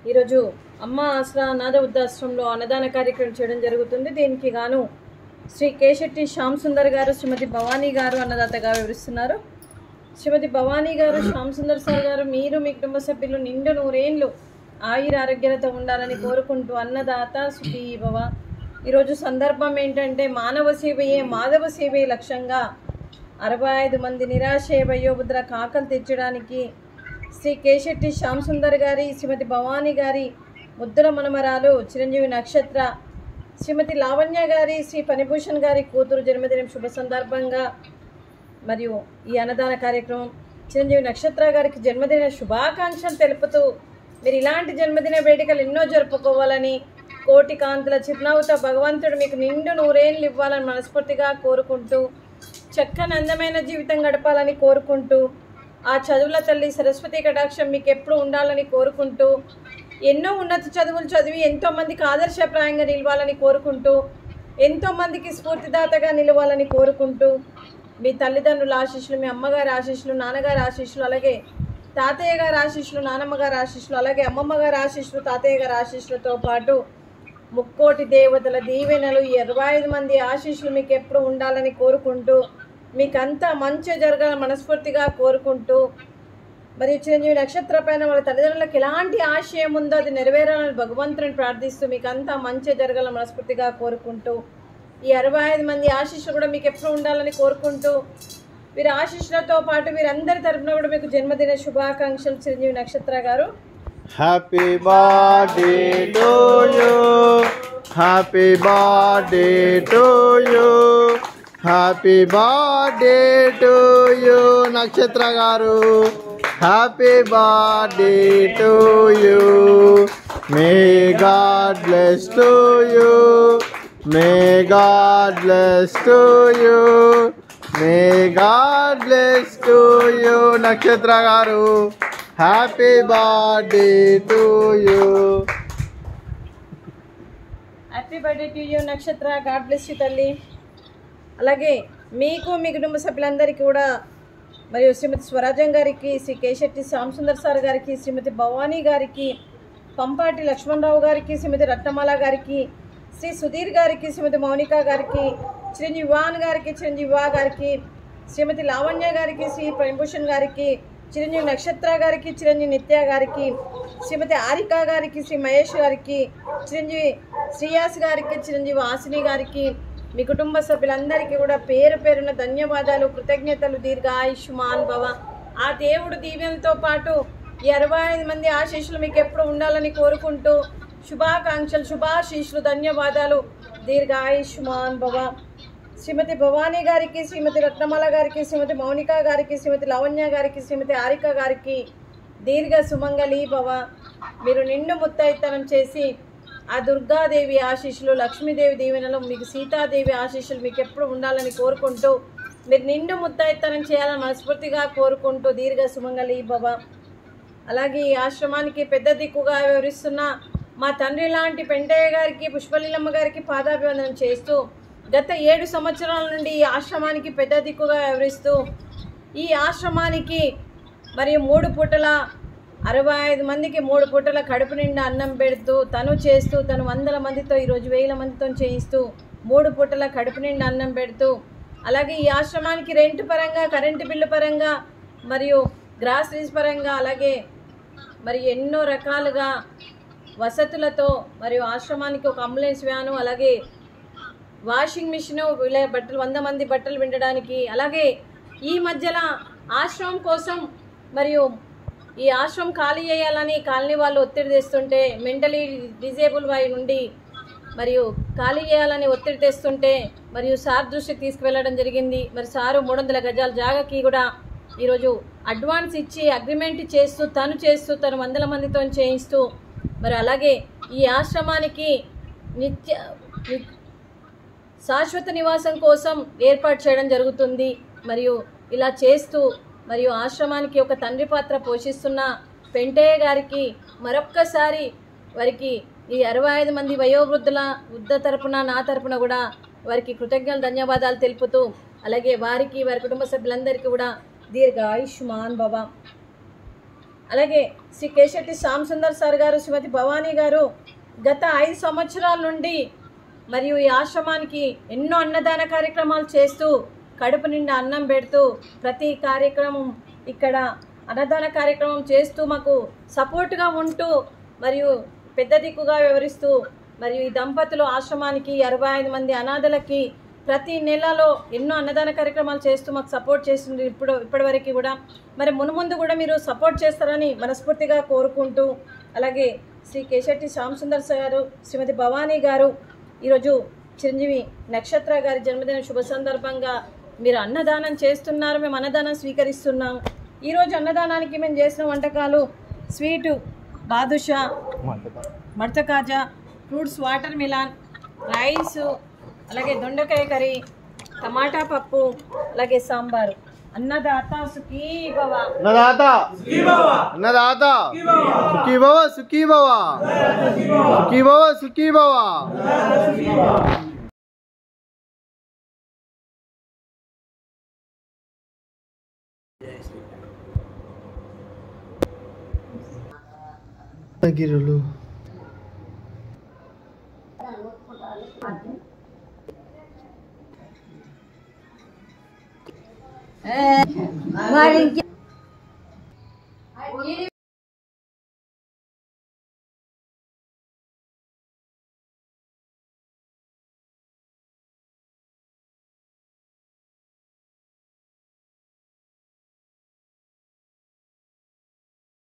ఈరోజు అమ్మ ఆసరా అనాథ వృద్ధాశ్రమంలో అన్నదాన కార్యక్రమం చేయడం జరుగుతుంది. దీనికి గాను శ్రీ కేశెట్టి శ్యామ్ సుందర్ గారు, శ్రీమతి భవానీ గారు అన్నదాతగా వివరిస్తున్నారు. శ్రీమతి భవానీ గారు, శ్యామ్ సుందర్ సార్ గారు, మీరు మీ కుటుంబ సభ్యులు నిండు నూరేళ్ళు ఆయుర ఆరోగ్యాలతో ఉండాలని కోరుకుంటూ అన్నదాత సుఖీ భవ. ఈరోజు సందర్భం ఏంటంటే మానవ సేవయే మాధవ సేవే లక్ష్యంగా 65 మంది నిరాశయ వయోవృద్ధుల కాకలు తెచ్చడానికి శ్రీ కేశెట్టి శ్యామ్ సుందర్ గారి, శ్రీమతి భవానీ గారి ముద్దుల మనమరాలు చిరంజీవి నక్షత్ర, శ్రీమతి లావణ్య గారి, శ్రీ ఫణిభూషణ్ గారి కూతురు జన్మదినం శుభ సందర్భంగా మరియు ఈ అన్నదాన కార్యక్రమం చిరంజీవి నక్షత్ర గారికి జన్మదిన శుభాకాంక్షలు తెలుపుతూ మీరు ఇలాంటి జన్మదిన వేడుకలు ఎన్నో జరుపుకోవాలని, కోటి కాంతుల చిరునవ్వుతో భగవంతుడు మీకు నిండు నూరేళ్ళు ఇవ్వాలని మనస్ఫూర్తిగా కోరుకుంటూ, చక్కని అందమైన జీవితం గడపాలని కోరుకుంటూ, ఆ చదువుల తల్లి సరస్వతి కటాక్షం మీకు ఎప్పుడు ఉండాలని కోరుకుంటూ, ఎన్నో ఉన్నత చదువులు చదివి ఎంతోమందికి ఆదర్శప్రాయంగా నిలవాలని కోరుకుంటూ, ఎంతోమందికి స్ఫూర్తిదాతగా నిలవాలని కోరుకుంటూ, మీ తల్లిదండ్రుల ఆశీస్సులు, మీ అమ్మగారి ఆశీస్సులు, నాన్నగారి ఆశీస్సులు, అలాగే తాతయ్య గారి ఆశీస్సులు, నానమ్మ గారి ఆశీస్సులు, అలాగే అమ్మమ్మ గారి ఆశీస్సులు, తాతయ్య గారి ఆశీస్సులతో పాటు ముక్కోటి దేవతల దీవెనలు, 25 మంది ఆశీస్సులు మీకు ఎప్పుడు ఉండాలని కోరుకుంటూ, మీకంతా మంచి జరగాలని మనస్ఫూర్తిగా కోరుకుంటూ, మరియు చిరంజీవి నక్షత్ర పైన వాళ్ళ తల్లిదండ్రులకు ఎలాంటి ఆశయం ఉందో అది నెరవేరాలని భగవంతుని ప్రార్థిస్తూ మీకంతా మంచి జరగాలని మనస్ఫూర్తిగా కోరుకుంటూ, ఈ 65 మంది ఆశీస్సులు కూడా మీకు ఎప్పుడు ఉండాలని కోరుకుంటూ, వీరి ఆశీస్సులతో పాటు వీరందరి తరపున కూడా మీకు జన్మదిన శుభాకాంక్షలు. చిరంజీవి నక్షత్ర గారు, happy birthday to you, happy birthday to you, happy birthday to you నక్షత్ర గారు, happy birthday to you. May God bless to you, may God bless to you, may God bless to you నక్షత్ర గారు, happy birthday to you. Happy birthday to you నక్షత్ర, God bless you తల్లి. అలాగే మీకు మీ కుటుంబ సభ్యులందరికీ కూడా మరియు శ్రీమతి స్వరాజం గారికి, శ్రీ కేశెట్టి శ్యామ్ సుందర్ సార్ గారికి, శ్రీమతి భవానీ గారికి, పంపాటి లక్ష్మణరావు గారికి, శ్రీమతి రత్నమాల గారికి, శ్రీ సుధీర్ గారికి, శ్రీమతి మౌనిక గారికి, చిరంజీవి వాన్ గారికి, చిరంజీవి వా గారికి, శ్రీమతి లావణ్య గారికి, శ్రీ ఫణిభూషణ్ గారికి, చిరంజీవి నక్షత్ర గారికి, చిరంజీవి నిత్య గారికి, శ్రీమతి ఆరిక గారికి, శ్రీ మహేష్ గారికి, చిరంజీవి శ్రీయాస్ గారికి, చిరంజీవి ఆసిని గారికి, మీ కుటుంబ సభ్యులందరికీ కూడా పేరు పేరున ధన్యవాదాలు, కృతజ్ఞతలు. దీర్ఘాయుష్మాన్ భవ. ఆ దేవుడు దీవెనలతో పాటు ఈ 65 మంది ఆశీస్సులు మీకు ఎప్పుడు ఉండాలని కోరుకుంటూ శుభాకాంక్షలు, శుభాశీస్సులు, ధన్యవాదాలు. దీర్ఘాయుష్మాన్ భవ. శ్రీమతి భవానీ గారికి, శ్రీమతి రత్నమాల గారికి, శ్రీమతి మౌనిక గారికి, శ్రీమతి లావణ్య గారికి, శ్రీమతి ఆరిక గారికి దీర్ఘ సుమంగళి భవ. మీరు నిండు ముత్తైతనం చేసి ఆ దుర్గాదేవి ఆశీస్సులు, లక్ష్మీదేవి దీవెనలు, మీకు సీతాదేవి ఆశీస్సులు మీకు ఎప్పుడు ఉండాలని కోరుకుంటూ, మీరు నిండు ముత్తైతనం చేయాలని మనస్ఫూర్తిగా కోరుకుంటూ దీర్ఘ సుమంగళి భవ. అలాగే ఈ ఆశ్రమానికి పెద్ద దిక్కుగా వివరిస్తున్న మా తండ్రి లాంటి పెంటయ్య గారికి, పుష్పలీలమ్మ గారికి పాదాభివందనం చేస్తూ, గత 7 సంవత్సరాల నుండి ఈ ఆశ్రమానికి పెద్ద దిక్కుగా వివరిస్తూ, ఈ ఆశ్రమానికి మరియు 3 పూటల 65 మందికి 3 పూటల కడుపు నిండా అన్నం పెడుతూ, తను చేస్తూ, తను 100 మందితో, ఈరోజు 1000 మందితో చేయిస్తూ 3 పూటల కడుపు నిండా అన్నం పెడుతూ, అలాగే ఈ ఆశ్రమానికి రెంట్ పరంగా, కరెంటు బిల్లు పరంగా మరియు గ్రాసరీస్ పరంగా, అలాగే మరి ఎన్నో రకాలుగా వసతులతో, మరియు ఆశ్రమానికి ఒక అంబులెన్స్ వ్యాను, అలాగే వాషింగ్ మిషను, బట్టలు 100 మంది బట్టలు విండడానికి, అలాగే ఈ మధ్యలో ఆశ్రమం కోసం మరియు ఈ ఆశ్రమం ఖాళీ చేయాలని కాలనీ వాళ్ళు ఒత్తిడి తెస్తుంటే, మెంటలీ డిజేబుల్ వారి నుండి మరియు ఖాళీ చేయాలని ఒత్తిడి తెస్తుంటే మరియు సార్ దృష్టికి తీసుకువెళ్ళడం జరిగింది. మరి సారు 300 గజాల జాగాకి కూడా ఈరోజు అడ్వాన్స్ ఇచ్చి అగ్రిమెంట్ చేస్తూ, తను 100 మందితో చేయిస్తూ, మరి అలాగే ఈ ఆశ్రమానికి శాశ్వత నివాసం కోసం ఏర్పాటు చేయడం జరుగుతుంది. మరియు ఇలా చేస్తూ మరియు ఆశ్రమానికి ఒక తండ్రి పాత్ర పోషిస్తున్న పెంటయ్య గారికి మరొక్కసారి వారికి ఈ 65 మంది వృద్ధ తరపున, నా తరపున కూడా వారికి కృతజ్ఞతలు, ధన్యవాదాలు తెలుపుతూ, అలాగే వారికి, వారి కుటుంబ సభ్యులందరికీ కూడా దీర్ఘ ఆయుష్మాన్ భవ. అలాగే శ్రీ కేశెట్టి శ్యామ్ సుందర్ సార్ గారు, శ్రీమతి భవానీ గారు గత 5 సంవత్సరాల నుండి మరియు ఈ ఆశ్రమానికి ఎన్నో అన్నదాన కార్యక్రమాలు చేస్తూ కడుపు నిండా అన్నం పెడుతూ ప్రతి కార్యక్రమం ఇక్కడ అన్నదాన కార్యక్రమం చేస్తూ మాకు సపోర్ట్గా ఉంటూ మరియు పెద్ద దిక్కుగా వ్యవహరిస్తూ మరియు ఈ దంపతులు ఆశ్రమానికి 65 మంది అనాథలకి ప్రతి నెలలో ఎన్నో అన్నదాన కార్యక్రమాలు చేస్తూ మాకు సపోర్ట్ చేస్తుంది ఇప్పటివరకు కూడా. మరి మున్ముందు కూడా మీరు సపోర్ట్ చేస్తారని మనస్ఫూర్తిగా కోరుకుంటూ, అలాగే శ్రీ కేశెట్టి శ్యామ్ సుందర్ గారు, శ్రీమతి భవానీ గారు ఈరోజు చిరంజీవి నక్షత్ర గారి జన్మదిన శుభ సందర్భంగా మీరు అన్నదానం చేస్తున్నారు, మేము అన్నదానం స్వీకరిస్తున్నాం. ఈరోజు అన్నదానానికి మేము చేసిన వంటకాలు స్వీటు బాదుషా, మడత కాజా, ఫ్రూట్స్ వాటర్ మిలాన్, రైసు, అలాగే దొండకాయ కర్రీ, టమాటా పప్పు, అలాగే సాంబారు. అన్నదాత సుఖీ భవ, అన్నదాత అన్నదాత సుఖీ భవ, సుఖీ భవ, సుఖీ భవ, సుఖీ భవ. గిరులు మరి